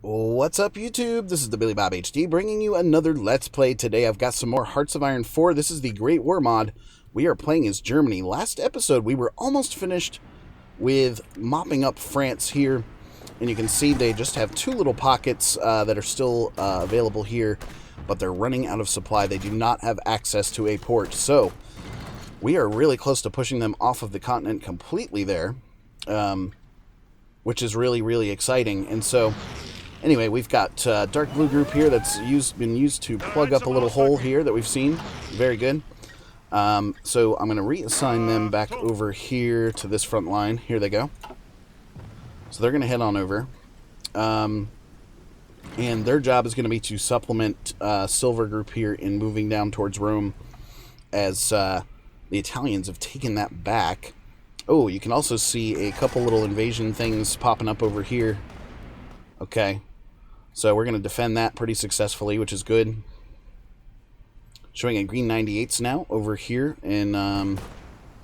What's up, YouTube? This is the Billy Bob HD bringing you another Let's Play. Today I've got some more Hearts of Iron 4. This is the Great War mod. We are playing as Germany. Last episode we were almost finished with mopping up France here. And you can see they just have two little pockets that are still available here. But they're running out of supply. They do not have access to a port. So we are really close to pushing them off of the continent completely there. Which is really, really exciting. And so... anyway, we've got dark blue group here that's been used to plug up a little hole here that we've seen. Very good. So I'm going to reassign them back over here to this front line. Here they go. So they're going to head on over. And their job is going to be to supplement silver group here in moving down towards Rome as the Italians have taken that back. Oh, you can also see a couple little invasion things popping up over here. Okay. So we're going to defend that pretty successfully, which is good. Showing a green 98s now over here, and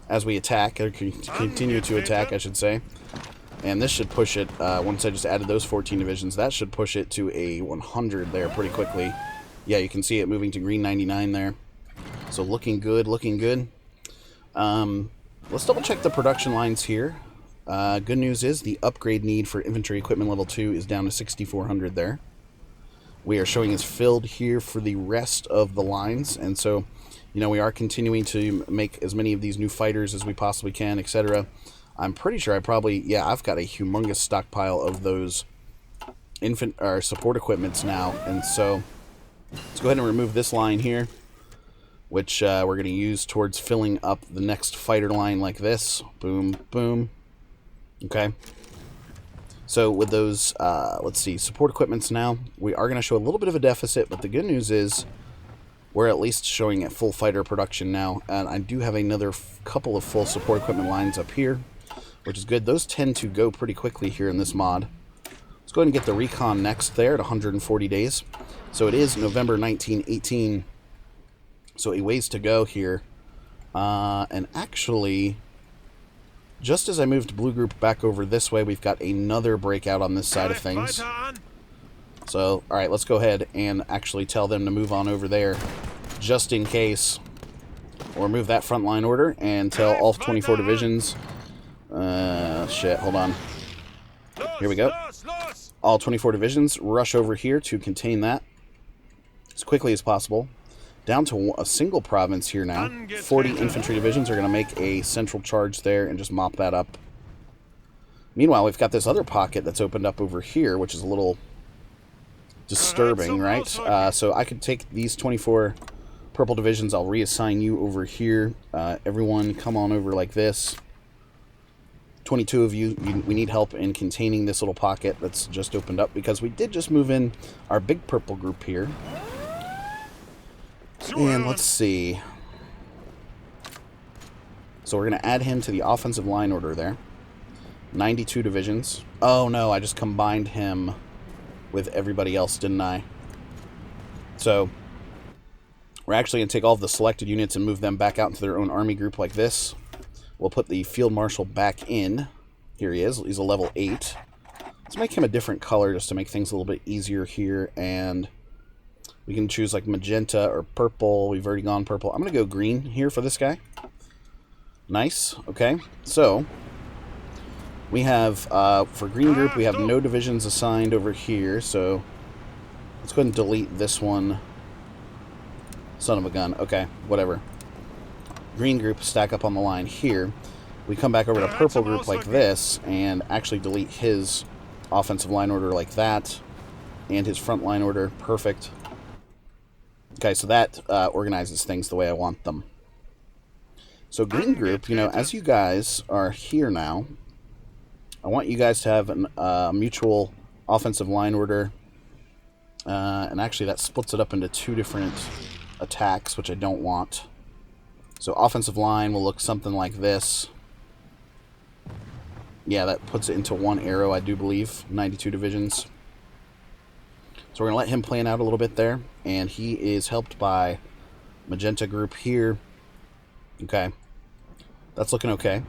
as we attack, or continue to attack, I should say. And this should push it, once I just added those 14 divisions, that should push it to a 100 there pretty quickly. Yeah, you can see it moving to green 99 there. So looking good, looking good. Let's double check the production lines here. Good news is the upgrade need for infantry equipment level 2 is down to 6,400 there. We are showing as filled here for the rest of the lines, and so, you know, we are continuing to make as many of these new fighters as we possibly can, etc. I'm pretty sure I've got a humongous stockpile of those support equipments now, and so let's go ahead and remove this line here, which we're going to use towards filling up the next fighter line like this. Boom, boom. Okay, so with those, let's see, support equipments now, we are going to show a little bit of a deficit, but the good news is we're at least showing a full fighter production now, and I do have another couple of full support equipment lines up here, which is good. Those tend to go pretty quickly here in this mod. Let's go ahead and get the recon next there at 140 days. So it is November 1918, so a ways to go here, and actually... just as I moved blue group back over this way, we've got another breakout on this side of things. So, alright, let's go ahead and actually tell them to move on over there, just in case. Or move that front line order and tell all 24 divisions... shit, hold on. Here we go. All 24 divisions, rush over here to contain that as quickly as possible. Down to a single province here now. 40 infantry divisions are going to make a central charge there and just mop that up. Meanwhile, we've got this other pocket that's opened up over here, which is a little disturbing, right? So I could take these 24 purple divisions. I'll reassign you over here. Everyone come on over like this. 22 of you, we need help in containing this little pocket that's just opened up, because we did just move in our big purple group here. And let's see. So we're going to add him to the offensive line order there. 92 divisions. Oh no, I just combined him with everybody else, didn't I? So we're actually going to take all of the selected units and move them back out into their own army group like this. We'll put the field marshal back in. Here he is. He's a level 8. Let's make him a different color just to make things a little bit easier here, and... we can choose like magenta or purple. We've already gone purple. I'm going to go green here for this guy. Nice. Okay. So, we have, for green group, we have no divisions assigned over here. So, let's go ahead and delete this one. Son of a gun. Okay. Whatever. Green group stack up on the line here. We come back over to purple group like this and actually delete his offensive line order like that. And his front line order. Perfect. Okay, so that organizes things the way I want them. So green group, you know, as you guys are here now, I want you guys to have a mutual offensive line order. And actually that splits it up into two different attacks, which I don't want. So offensive line will look something like this. Yeah, that puts it into one arrow, I do believe. 92 divisions. So we're going to let him plan out a little bit there. And he is helped by magenta group here. Okay. That's looking okay.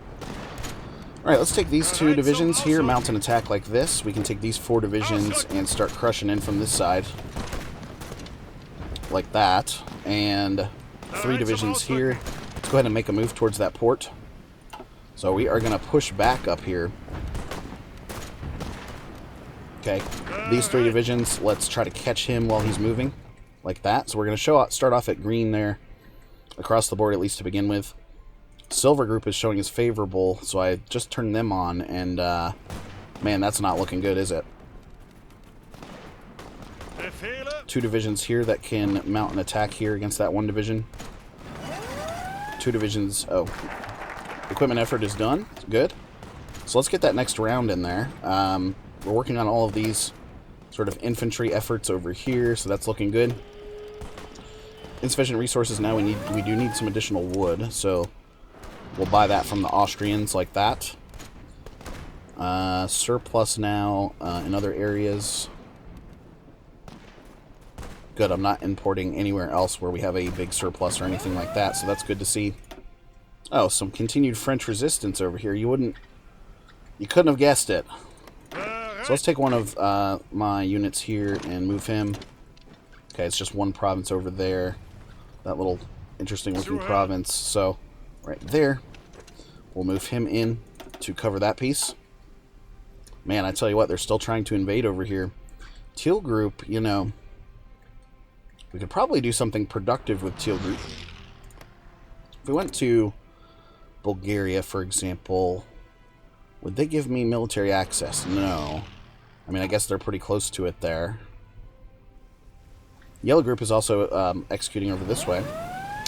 Alright, let's take these 2 divisions here, mount an attack like this. We can take these 4 divisions and start crushing in from this side. Like that. And 3 divisions here. Let's go ahead and make a move towards that port. So we are going to push back up here. Okay, these 3 divisions, let's try to catch him while he's moving. Like that. So we're going to start off at green there. Across the board, at least to begin with. Silver group is showing as favorable, so I just turned them on, and, man, that's not looking good, is it? 2 divisions here that can mount an attack here against that 1 division. 2 divisions, oh. Equipment effort is done, good. So let's get that next round in there. We're working on all of these sort of infantry efforts over here, so that's looking good. Insufficient resources now, we do need some additional wood, so we'll buy that from the Austrians like that. Surplus now in other areas. Good, I'm not importing anywhere else where we have a big surplus or anything like that, so that's good to see. Oh, some continued French resistance over here. You couldn't have guessed it. So let's take one of my units here and move him. Okay, it's just 1 province over there. That little interesting looking province. So, right there. We'll move him in to cover that piece. Man, I tell you what, they're still trying to invade over here. Teal group, you know, we could probably do something productive with Teal group. If we went to Bulgaria, for example, would they give me military access? No. I mean, I guess they're pretty close to it there. Yellow group is also executing over this way.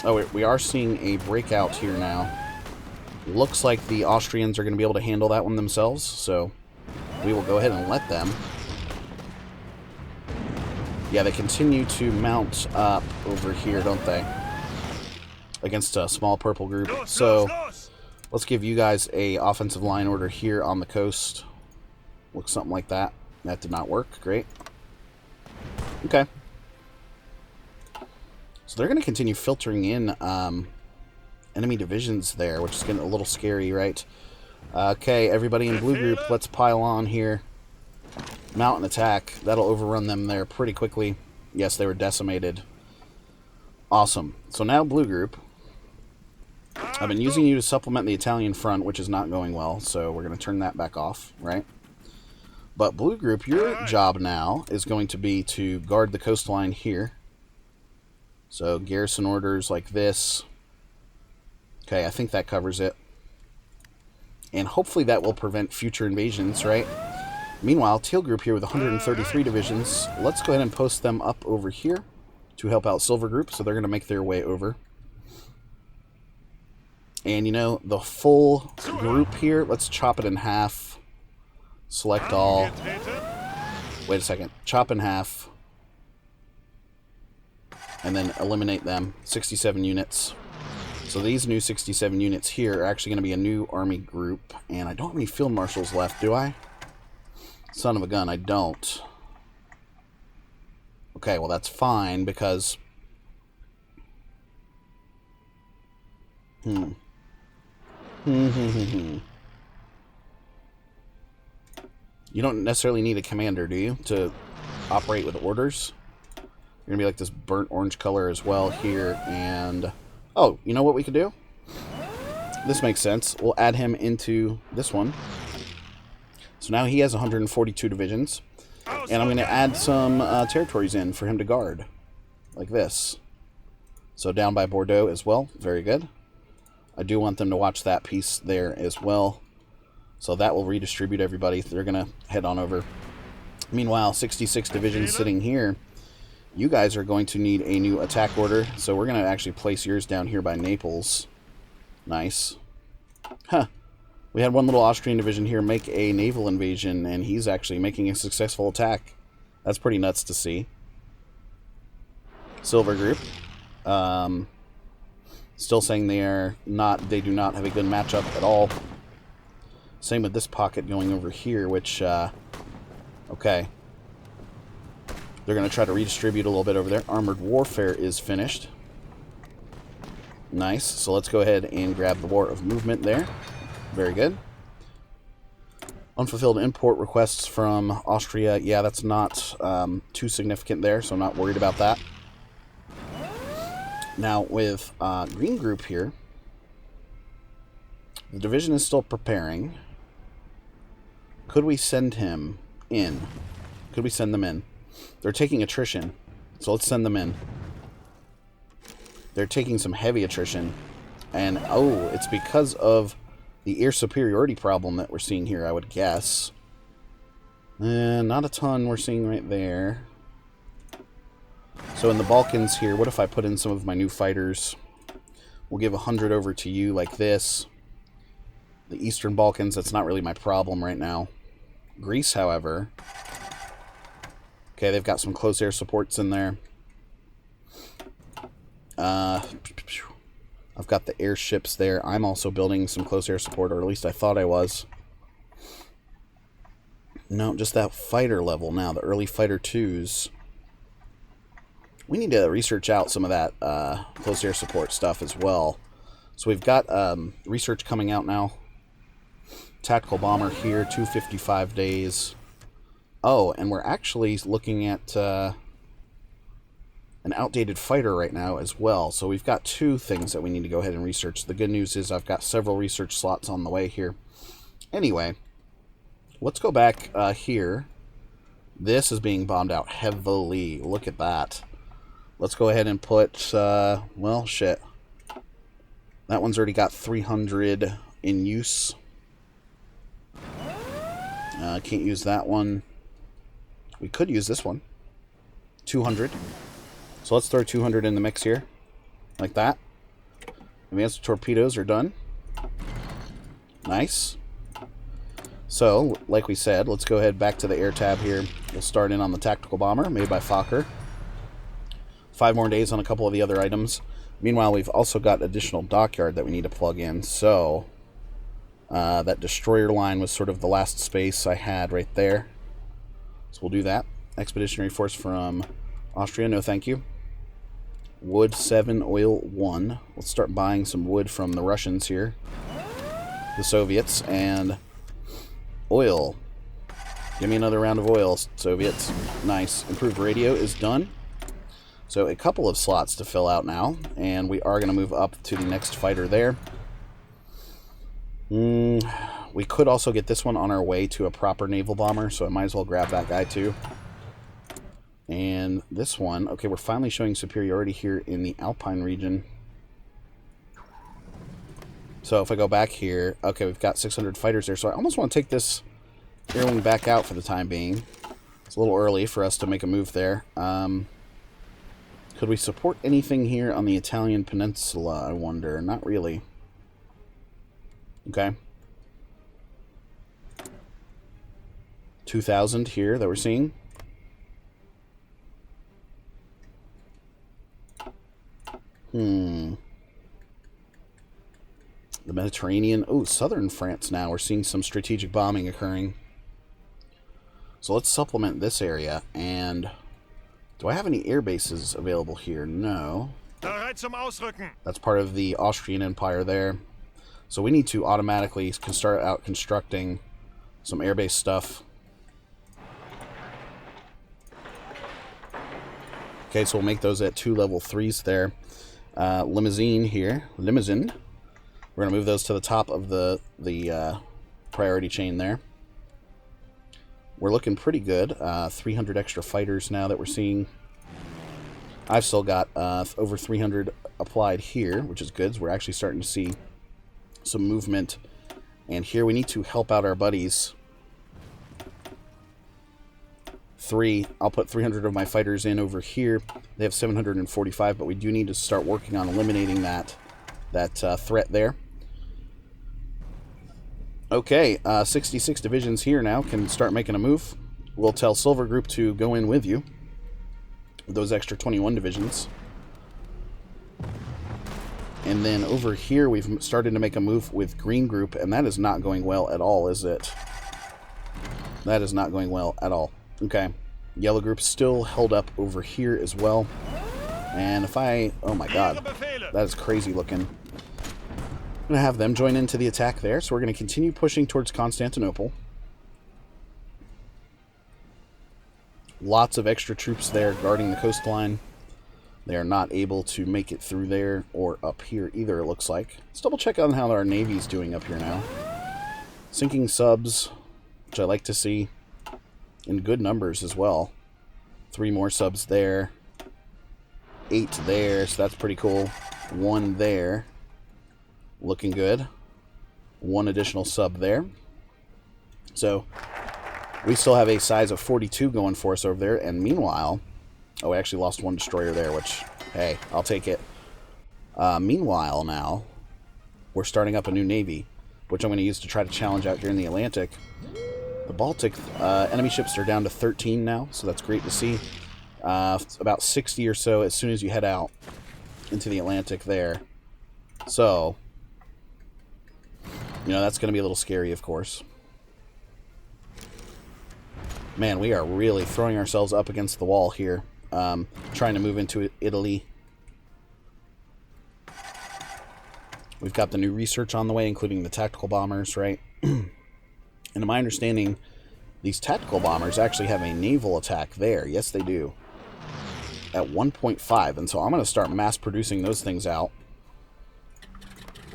Oh, we are seeing a breakout here now. Looks like the Austrians are going to be able to handle that one themselves, so we will go ahead and let them. Yeah, they continue to mount up over here, don't they? Against a small purple group. So let's give you guys a offensive line order here on the coast. Looks something like that. That did not work. Great. Okay. So they're going to continue filtering in enemy divisions there, which is getting a little scary, right? Okay, everybody in blue group, let's pile on here. Mount an attack. That'll overrun them there pretty quickly. Yes, they were decimated. Awesome. So now blue group. I've been using you to supplement the Italian front, which is not going well, so we're going to turn that back off, right? But blue group, your job now is going to be to guard the coastline here. So garrison orders like this. Okay, I think that covers it. And hopefully that will prevent future invasions, right? Meanwhile, teal group here with 133 divisions. Let's go ahead and post them up over here to help out silver group, so they're going to make their way over. And, you know, the full group here, let's chop it in half. Select all. Wait a second. Chop in half. And then eliminate them. 67 units. So these new 67 units here are actually going to be a new army group. And I don't have any field marshals left, do I? Son of a gun, I don't. Okay, well that's fine because... You don't necessarily need a commander, do you, to operate with orders? You're going to be like this burnt orange color as well here, and... Oh, you know what we could do? This makes sense. We'll add him into this one. So now he has 142 divisions. And I'm going to add some territories in for him to guard. Like this. So down by Bordeaux as well. Very good. I do want them to watch that piece there as well. So that will redistribute everybody. They're going to head on over. Meanwhile, 66 divisions sitting here. You guys are going to need a new attack order. So we're going to actually place yours down here by Naples. Nice. Huh. We had one little Austrian division here make a naval invasion, and he's actually making a successful attack. That's pretty nuts to see. Silver group. Still saying they do not have a good matchup at all. Same with this pocket going over here, which, okay. They're going to try to redistribute a little bit over there. Armored warfare is finished. Nice. So let's go ahead and grab the War of Movement there. Very good. Unfulfilled import requests from Austria. Yeah, that's not too significant there, so I'm not worried about that. Now, with Green Group here, the division is still preparing. Could we send him in? Could we send them in? They're taking attrition, so let's send them in. They're taking some heavy attrition. And, oh, it's because of the air superiority problem that we're seeing here, I would guess. Not a ton we're seeing right there. So in the Balkans here, what if I put in some of my new fighters? We'll give 100 over to you like this. The Eastern Balkans, that's not really my problem right now. Greece, however. Okay, they've got some close air supports in there. I've got the airships there. I'm also building some close air support, or at least I thought I was. No, just that fighter level now, the early fighter 2s. We need to research out some of that close air support stuff as well. So we've got research coming out now. Tactical bomber here, 255 days. Oh, and we're actually looking at an outdated fighter right now as well. So we've got two things that we need to go ahead and research. The good news is I've got several research slots on the way here. Anyway, let's go back here. This is being bombed out heavily. Look at that. Let's go ahead and put, well, shit. That one's already got 300 in use. Can't use that one. We could use this one. 200. So let's throw 200 in the mix here. Like that. Advanced torpedoes are done. Nice. So, like we said, let's go ahead back to the air tab here. We'll start in on the tactical bomber made by Fokker. 5 more days on a couple of the other items. Meanwhile, we've also got additional dockyard that we need to plug in. So, that destroyer line was sort of the last space I had right there. So we'll do that. Expeditionary force from Austria, no thank you. Wood 7, oil 1. Let's start buying some wood from the Russians here. The Soviets, and oil. Give me another round of oil, Soviets. Nice. Improved radio is done. So a couple of slots to fill out now, and we are going to move up to the next fighter there. We could also get this one on our way to a proper naval bomber, so I might as well grab that guy too. And this one, okay, we're finally showing superiority here in the Alpine region. So if I go back here, okay, we've got 600 fighters there, so I almost want to take this air wing back out for the time being. It's a little early for us to make a move there. Could we support anything here on the Italian peninsula, I wonder? Not really. Okay. 2,000 here that we're seeing. The Mediterranean. Oh, southern France now. We're seeing some strategic bombing occurring. So let's supplement this area. And do I have any air bases available here? No. That's part of the Austrian Empire there. So we need to automatically start out constructing some airbase stuff. Okay, so we'll make those at 2 level 3s there. Limousine here. Limousine. We're going to move those to the top of the priority chain there. We're looking pretty good. 300 extra fighters now that we're seeing. I've still got over 300 applied here, which is good. So we're actually starting to see some movement. And here we need to help out our buddies. 3. I'll put 300 of my fighters in over here. They have 745, but we do need to start working on eliminating that threat there. Okay, 66 divisions here now can start making a move. We'll tell Silver Group to go in with you. Those extra 21 divisions. And then over here we've started to make a move with Green Group, and that is not going well at all, is it? That is not going well at all. Okay. Yellow Group's still held up over here as well. And if I... oh my god. That is crazy looking. I'm going to have them join into the attack there. So we're going to continue pushing towards Constantinople. Lots of extra troops there guarding the coastline. They are not able to make it through there or up here either, it looks like. Let's double check on how our Navy's doing up here now. Sinking subs, which I like to see, in good numbers as well. 3 more subs there. 8 there, so that's pretty cool. 1 there. Looking good. 1 additional sub there. So, we still have a size of 42 going for us over there, and meanwhile... Oh, we actually lost 1 destroyer there, which, hey, I'll take it. Meanwhile, now, we're starting up a new navy, which I'm going to use to try to challenge out here in the Atlantic. The Baltic enemy ships are down to 13 now, so that's great to see. About 60 or so as soon as you head out into the Atlantic there. So, you know, that's going to be a little scary, of course. Man, we are really throwing ourselves up against the wall here. Trying to move into Italy. We've got the new research on the way, including the tactical bombers, right? And to my understanding, these tactical bombers actually have a naval attack there. Yes, they do. At 1.5. And so I'm going to start mass producing those things out.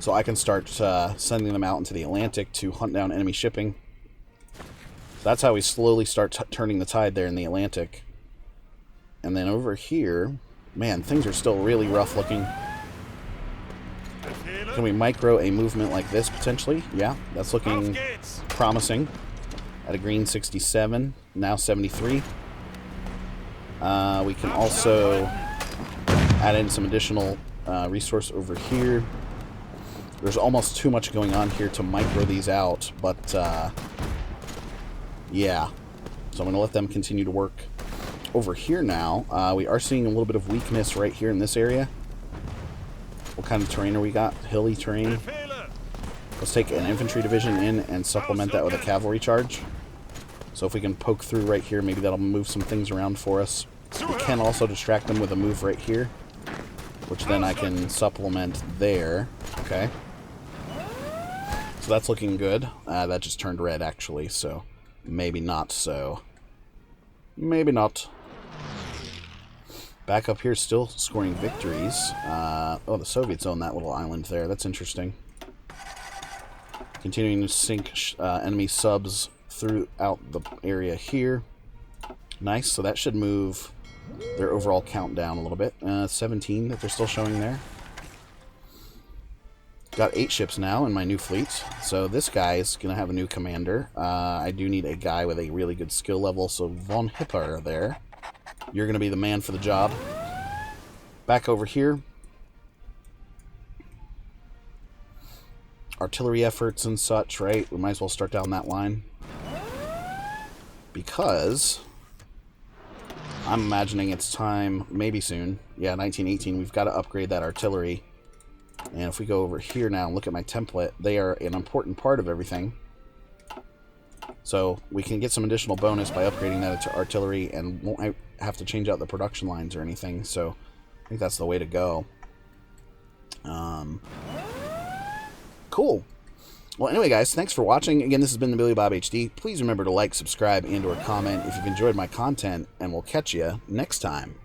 So I can start sending them out into the Atlantic to hunt down enemy shipping. So that's how we slowly start turning the tide there in the Atlantic. And then over here, man, things are still really rough looking. Can we micro a movement like this potentially? Yeah, that's looking promising. At a green 67, now 73. We can also add in some additional resource over here. There's almost too much going on here to micro these out, but yeah. So I'm going to let them continue to work. Over here now, we are seeing a little bit of weakness right here in this area. What kind of terrain are we got? Hilly terrain. Let's take an infantry division in and supplement that with a cavalry charge. So if we can poke through right here, maybe that'll move some things around for us. We can also distract them with a move right here, which then I can supplement there. Okay. So that's looking good. That just turned red, actually, so maybe not so. Maybe not. Back up here, still scoring victories. Oh, the Soviets own that little island there. That's interesting. Continuing to sink enemy subs throughout the area here. Nice, so that should move their overall count down a little bit. 17 that they're still showing there. Got 8 ships now in my new fleet. So this guy is going to have a new commander. I do need a guy with a really good skill level. So Von Hipper there. You're going to be the man for the job. Back over here. Artillery efforts and such, right? We might as well start down that line. Because I'm imagining it's time, maybe soon. Yeah, 1918, we've got to upgrade that artillery. And if we go over here now and look at my template, they are an important part of everything. So we can get some additional bonus by upgrading that to artillery and won't have to change out the production lines or anything. So I think that's the way to go. Cool. Well, anyway, guys, thanks for watching. Again, this has been the Billy Bob HD. Please remember to like, subscribe, and/or comment if you've enjoyed my content, and we'll catch you next time.